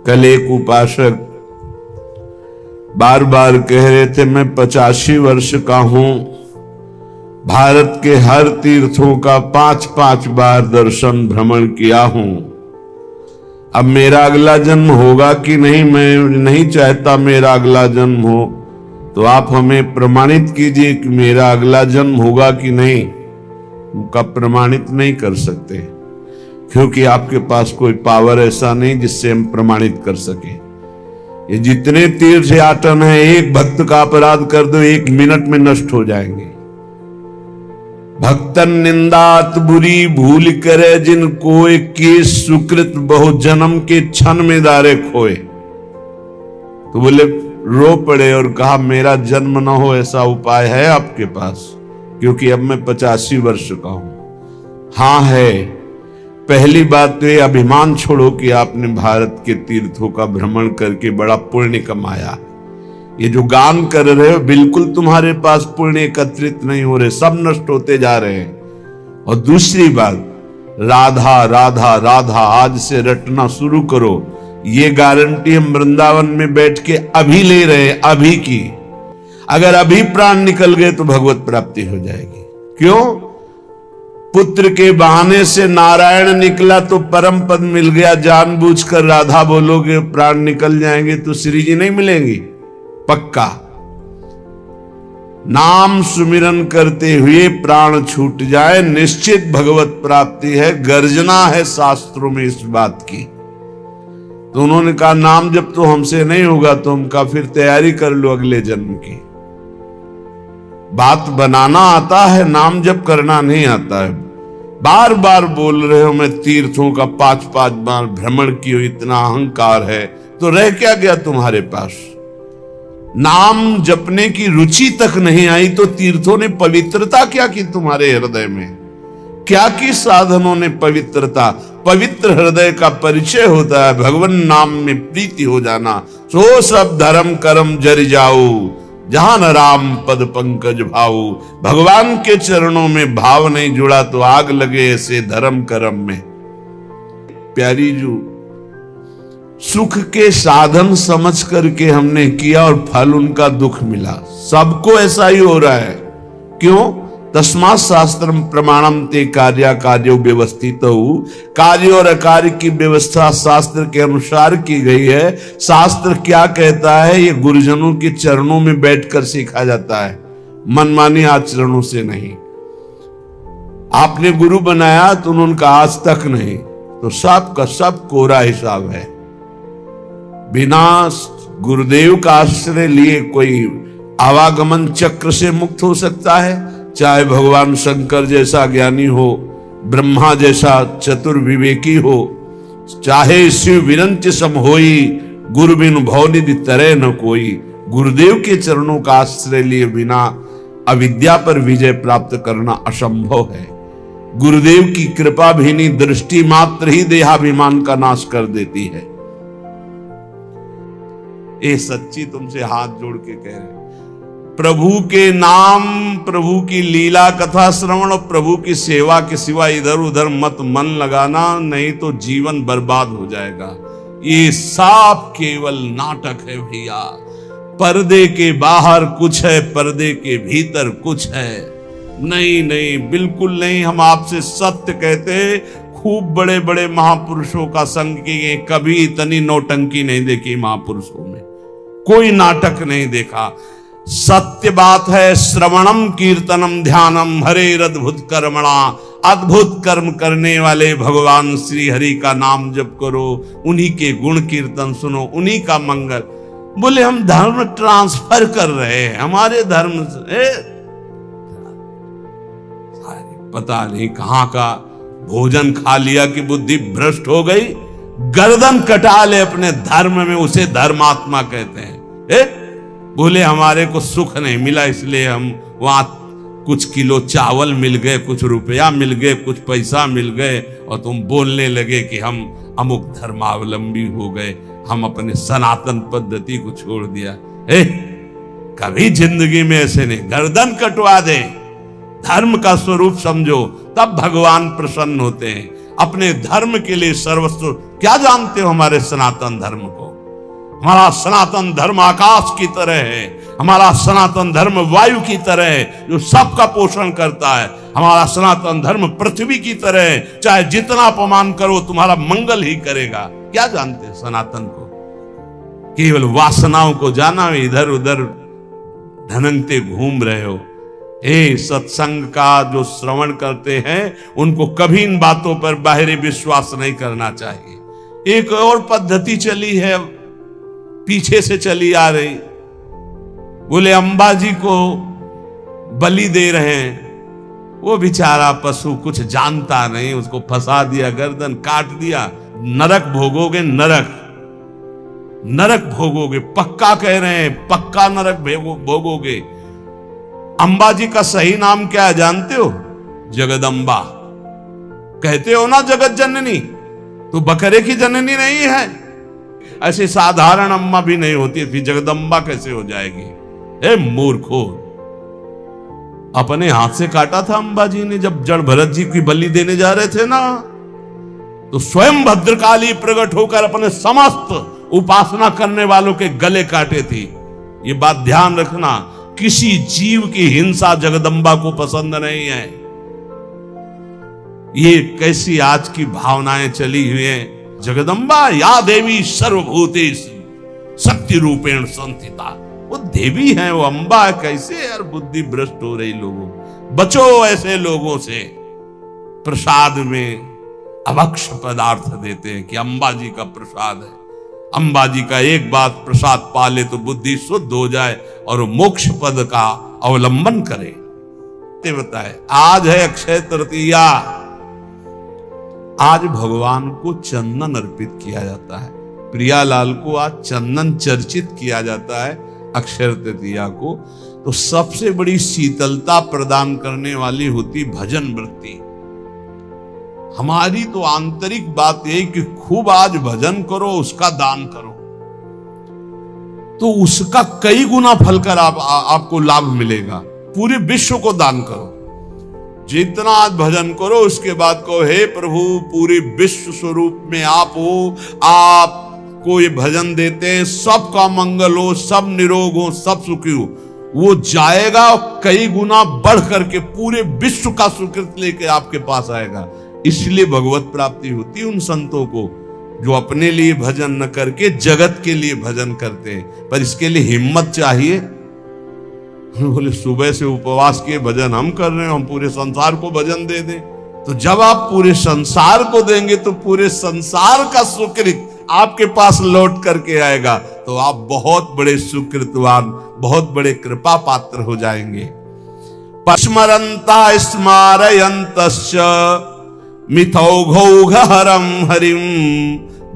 कल एक उपासक बार बार कह रहे थे मैं 85 वर्ष का हूं, भारत के हर तीर्थों का 5-5 बार दर्शन भ्रमण किया हूं। अब मेरा अगला जन्म होगा कि नहीं, मैं नहीं चाहता मेरा अगला जन्म हो, तो आप हमें प्रमाणित कीजिए कि मेरा अगला जन्म होगा कि नहीं। उनका प्रमाणित नहीं कर सकते, क्योंकि आपके पास कोई पावर ऐसा नहीं जिससे हम प्रमाणित कर सके। ये जितने तीर्थ यातन है, एक भक्त का अपराध कर दो 1 मिनट में नष्ट हो जाएंगे। भक्तन निंदात बुरी भूल करे, जिन कोय के सुकृत बहु जन्म के क्षण में दारे खोए। तो बोले रो पड़े और कहा मेरा जन्म ना हो ऐसा उपाय है आपके पास? क्योंकि अब मैं 85 वर्ष का हूं। हां है। पहली बात तो ये अभिमान छोड़ो कि आपने भारत के तीर्थों का भ्रमण करके बड़ा पुण्य कमाया। ये जो गान कर रहे हो बिल्कुल तुम्हारे पास पुण्य एकत्रित नहीं हो रहे, सब नष्ट होते जा रहे हैं। और दूसरी बात, राधा राधा राधा आज से रटना शुरू करो। ये गारंटी हम वृंदावन में बैठ के अभी ले रहे हैं, अभी की। अगर अभी प्राण निकल गए तो भगवत प्राप्ति हो जाएगी। क्यों? पुत्र के बहाने से नारायण निकला तो परम पद मिल गया। जानबूझकर राधा बोलोगे प्राण निकल जाएंगे तो श्री जी नहीं मिलेंगी, पक्का। नाम सुमिरन करते हुए प्राण छूट जाए, निश्चित भगवत प्राप्ति है। गर्जना है शास्त्रों में इस बात की। तो उन्होंने कहा नाम जब तो हमसे नहीं होगा, तो हम कहा फिर तैयारी कर लो अगले जन्म की। बात बनाना आता है, नाम जप करना नहीं आता है। बार बार बोल रहे हो मैं तीर्थों का 5-5 बार भ्रमण किया, इतना अहंकार है तो रह क्या गया तुम्हारे पास? नाम जपने की रुचि तक नहीं आई तो तीर्थों ने पवित्रता क्या की तुम्हारे हृदय में? क्या की साधनों ने पवित्रता? पवित्र हृदय का परिचय होता है भगवान नाम में प्रीति हो जाना। सो सब धर्म कर्म जर जाओ, जहां न राम पद पंकज भाऊ। भगवान के चरणों में भाव नहीं जुड़ा तो आग लगे ऐसे धर्म कर्म में। प्यारी जो सुख के साधन समझ करके हमने किया और फल उनका दुख मिला। सबको ऐसा ही हो रहा है। क्यों? तस्मात् शास्त्रम प्रमाणम ते कार्या कार्यो व्यवस्थित। कार्य और अकार्य की व्यवस्था शास्त्र के अनुसार की गई है। शास्त्र क्या कहता है ये गुरुजनों के चरणों में बैठकर सीखा जाता है, मनमानी आचरणों से नहीं। आपने गुरु बनाया तो उन्होंने कहा आज तक नहीं, तो सब का सब कोरा हिसाब है। बिना गुरुदेव का आश्रय लिए कोई आवागमन चक्र से मुक्त हो सकता है? चाहे भगवान शंकर जैसा ज्ञानी हो, ब्रह्मा जैसा चतुर विवेकी हो, चाहे शिव विरंच सम होई, गुरु बिनु भवनिधि तरह न कोई। गुरुदेव के चरणों का आश्रय लिए बिना अविद्या पर विजय प्राप्त करना असंभव है। गुरुदेव की कृपा भीनी दृष्टि मात्र ही देहाभिमान का नाश कर देती है। ये सच्ची तुमसे हाथ जोड़ के कह रहे, प्रभु के नाम, प्रभु की लीला कथा श्रवण और प्रभु की सेवा के सिवा इधर उधर मत मन लगाना, नहीं तो जीवन बर्बाद हो जाएगा। ये सब केवल नाटक है भैया। पर्दे के बाहर कुछ है, पर्दे के भीतर कुछ है। नहीं नहीं, बिल्कुल नहीं। हम आपसे सत्य कहते, खूब बड़े बड़े महापुरुषों का संग किए, कभी इतनी नौटंकी नहीं देखी महापुरुषों में, कोई नाटक नहीं देखा। सत्य बात है। श्रवणम कीर्तनम ध्यानम हरेर अद्भुत कर्मणा। अद्भुत कर्म करने वाले भगवान श्री हरि का नाम जप करो, उन्हीं के गुण कीर्तन सुनो, उन्हीं का मंगल। बोले हम धर्म ट्रांसफर कर रहे हैं, हमारे धर्म से पता नहीं कहां का भोजन खा लिया कि बुद्धि भ्रष्ट हो गई। गर्दन कटा ले अपने धर्म में, उसे धर्मात्मा कहते हैं। बोले हमारे को सुख नहीं मिला इसलिए हम वहां कुछ किलो चावल मिल गए, कुछ रुपया मिल गए, कुछ पैसा मिल गए, और तुम बोलने लगे कि हम अमुक धर्मावलंबी हो गए, हम अपने सनातन पद्धति को छोड़ दिया। कभी जिंदगी में ऐसे नहीं। गर्दन कटवा दे, धर्म का स्वरूप समझो, तब भगवान प्रसन्न होते हैं। अपने धर्म के लिए सर्वस्व क्या जानते हो हमारे सनातन धर्म को? हमारा सनातन धर्म आकाश की तरह है, हमारा सनातन धर्म वायु की तरह है जो सबका पोषण करता है, हमारा सनातन धर्म पृथ्वी की तरह है, चाहे जितना अपमान करो तुम्हारा मंगल ही करेगा। क्या जानते हैं सनातन को? केवल वासनाओं को जाना, इधर उधर धनंगते घूम रहे हो। सत्संग का जो श्रवण करते हैं उनको कभी इन बातों पर बाहरी विश्वास नहीं करना चाहिए। एक और पद्धति चली है, पीछे से चली आ रही, बोले अंबाजी को बलि दे रहे हैं। वो बेचारा पशु कुछ जानता नहीं, उसको फंसा दिया, गर्दन काट दिया। नरक भोगोगे, नरक भोगोगे, पक्का कह रहे हैं, पक्का नरक भोगोगे। अंबाजी का सही नाम क्या है जानते हो? जगदम्बा। कहते हो ना जगत जननी, तो बकरे की जननी नहीं है। ऐसे साधारण अम्मा भी नहीं होती थी, जगदम्बा कैसे हो जाएगी? मूर्खो, अपने हाथ से काटा था अंबाजी ने जब जड़ भरत जी की बलि देने जा रहे थे ना, तो स्वयं भद्रकाली प्रकट होकर अपने समस्त उपासना करने वालों के गले काटे थी। ये बात ध्यान रखना, किसी जीव की हिंसा जगदम्बा को पसंद नहीं है। ये कैसी आज की भावनाएं चली हुई हैं। जगदम्बा या देवी सर्वभूतेषु शक्ति रूपेण संस्थिता, वो देवी है, वो अंबा है। कैसे यार बुद्धि भ्रष्ट हो रही लोगों, बचो ऐसे लोगों से। प्रसाद में अभक्ष पदार्थ देते हैं कि अंबाजी का प्रसाद है, अंबाजी का एक बात प्रसाद पा ले तो बुद्धि शुद्ध हो जाए और मोक्ष पद का अवलंबन करे। ते बताए आज है अक्षय तृतीया, आज भगवान को चंदन अर्पित किया जाता है। प्रियालाल को आज चंदन चर्चित किया जाता है अक्षय तृतीया को। तो सबसे बड़ी शीतलता प्रदान करने वाली होती भजन वृत्ति। हमारी तो आंतरिक बात यही कि खूब आज भजन करो, उसका दान करो, तो उसका कई गुना फल कर आपको लाभ मिलेगा। पूरे विश्व को दान करो, जितना आज भजन करो उसके बाद कहो हे प्रभु पूरे विश्व स्वरूप में आप हो, आपको ये भजन देते हैं, सबका मंगल हो, सब निरोग हो, सब सुखी हो। वो जाएगा कई गुना बढ़ करके पूरे विश्व का सुकृत लेके आपके पास आएगा। इसलिए भगवत प्राप्ति होती है उन संतों को जो अपने लिए भजन न करके जगत के लिए भजन करते हैं। पर इसके लिए हिम्मत चाहिए। बोले सुबह से उपवास किए भजन हम कर रहे हैं, हम पूरे संसार को भजन दे दें। तो जब आप पूरे संसार को देंगे तो पूरे संसार का सुकृत आपके पास लौट करके आएगा, तो आप बहुत बड़े सुकृतवान, बहुत बड़े कृपा पात्र हो जाएंगे। स्मरन्ता स्मारयन्तश्च मिथौघौघहरं हरिं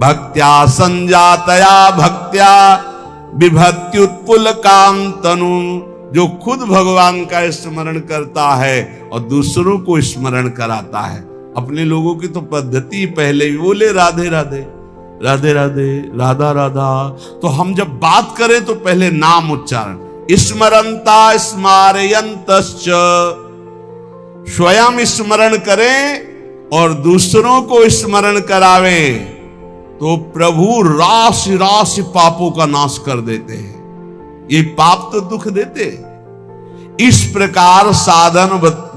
भक्त्या संजातया भक्त्या विभत्युत्पुलकां तनु। जो खुद भगवान का स्मरण करता है और दूसरों को स्मरण कराता है। अपने लोगों की तो पद्धति पहले ही बोले राधे राधे राधे राधे राधा राधा, तो हम जब बात करें तो पहले नाम उच्चारण। स्मरन्ता स्मारयन्तश्च, स्वयं स्मरण करें और दूसरों को स्मरण करावें तो प्रभु राशि राशि पापों का नाश कर देते हैं। ये पाप तो दुख देते। इस प्रकार साधन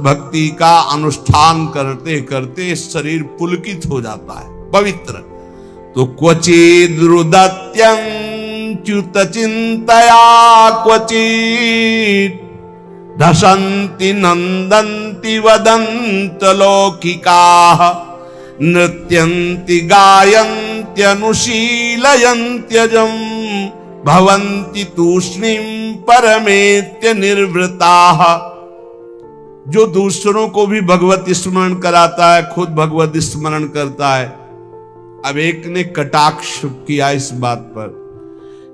भक्ति का अनुष्ठान करते करते शरीर पुलकित हो जाता है, पवित्र। तो क्वचिद रुदत्यं च्युत चिंतया क्वचित धसन्ति नंदन्ति वदन्त लौकिकाः नृत्यन्ति गायन्ति अनुशीलयन्त्यजम् भवन्ति तूष्णीं परमेत्य निर्वृताः। जो दूसरों को भी भगवत स्मरण कराता है, खुद भगवत स्मरण करता है। अब एक ने कटाक्ष किया इस बात पर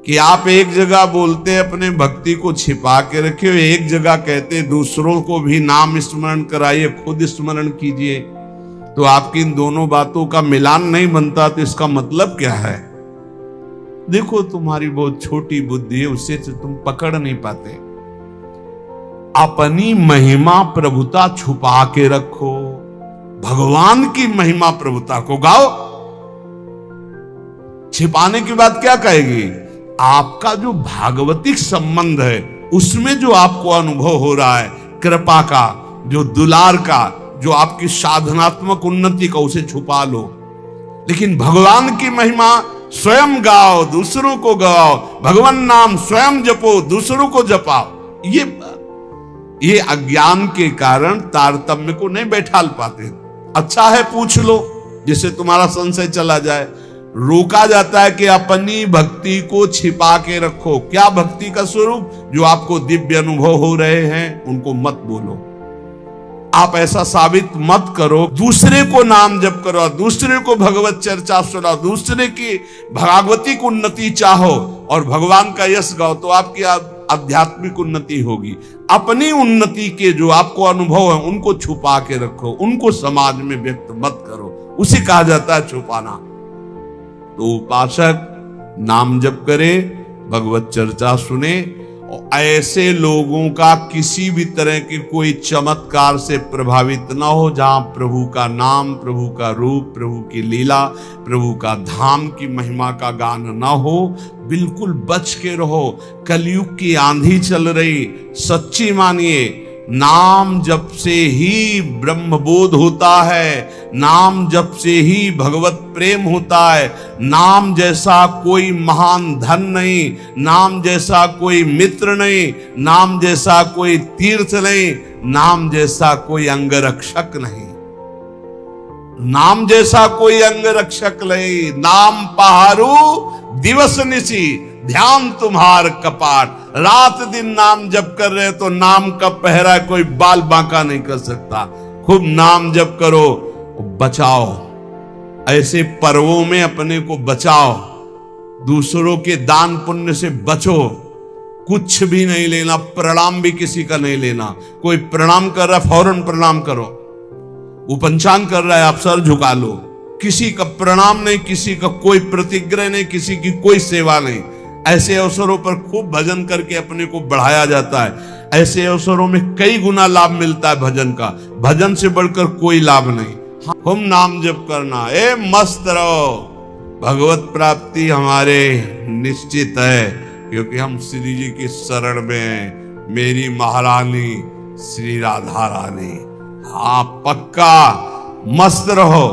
कि आप एक जगह बोलते अपने भक्ति को छिपा के रखे, एक जगह कहते दूसरों को भी नाम स्मरण कराइए, खुद स्मरण कीजिए। तो आपकी इन दोनों बातों का मिलान नहीं बनता, तो इसका मतलब क्या है? देखो तुम्हारी बहुत छोटी बुद्धि है, उससे तुम पकड़ नहीं पाते। अपनी महिमा प्रभुता छुपा के रखो, भगवान की महिमा प्रभुता को गाओ। छिपाने की बात क्या कहेगी? आपका जो भागवतिक संबंध है उसमें जो आपको अनुभव हो रहा है कृपा का, जो दुलार का, जो आपकी साधनात्मक उन्नति का, उसे छुपा लो। लेकिन भगवान की महिमा स्वयं गाओ, दूसरों को गाओ, भगवान नाम स्वयं जपो, दूसरों को जपाओ। ये अज्ञान के कारण तारतम्य को नहीं बैठाल पाते। अच्छा है पूछ लो जिससे तुम्हारा संशय चला जाए। रोका जाता है कि अपनी भक्ति को छिपा के रखो। क्या भक्ति का स्वरूप? जो आपको दिव्य अनुभव हो रहे हैं उनको मत बोलो। आप ऐसा साबित मत करो। दूसरे को नाम जप करो, दूसरे को भगवत चर्चा सुनाओ, दूसरे की भागवतिक उन्नति चाहो और भगवान का यश गाओ, तो आपकी आध्यात्मिक उन्नति होगी। अपनी उन्नति के जो आपको अनुभव है उनको छुपा के रखो, उनको समाज में व्यक्त मत करो। उसे कहा जाता है छुपाना। तो उपासक नाम जप करे, भगवत चर्चा सुने, और ऐसे लोगों का किसी भी तरह के कोई चमत्कार से प्रभावित न हो। जहां प्रभु का नाम, प्रभु का रूप, प्रभु की लीला, प्रभु का धाम की महिमा का गान न हो, बिल्कुल बच के रहो। कलयुग की आंधी चल रही, सच्ची मानिए। नाम जप से ही ब्रह्मबोध होता है, नाम जप से ही भगवत प्रेम होता है। नाम जैसा कोई महान धन नहीं, नाम जैसा कोई मित्र नहीं, नाम जैसा कोई तीर्थ नहीं, नाम जैसा कोई अंगरक्षक नहीं, नाम जैसा कोई अंगरक्षक नहीं। नाम पहारू दिवस निशी, ध्यान तुम्हार कपाट। रात दिन नाम जप कर रहे तो नाम का पहरा कोई बाल बांका नहीं कर सकता। खूब नाम जप करो, बचाओ। ऐसे पर्वों में अपने को बचाओ, दूसरों के दान पुण्य से बचो। कुछ भी नहीं लेना, प्रणाम भी किसी का नहीं लेना। कोई प्रणाम कर रहा है फौरन प्रणाम करो, वो पंचांग कर रहा है आप सर झुका लो। किसी का प्रणाम नहीं, किसी का कोई प्रतिग्रह नहीं, किसी की कोई सेवा नहीं। ऐसे अवसरों पर खूब भजन करके अपने को बढ़ाया जाता है। ऐसे अवसरों में कई गुना लाभ मिलता है भजन का। भजन से बढ़कर कोई लाभ नहीं। खूब नाम जप करना, मस्त रहो। भगवत प्राप्ति हमारे निश्चित है, क्योंकि हम श्री जी की शरण में हैं। मेरी महारानी श्री राधा रानी। हाँ पक्का मस्त रहो।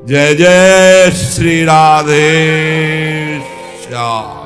जय जय श्री राधे श्याम।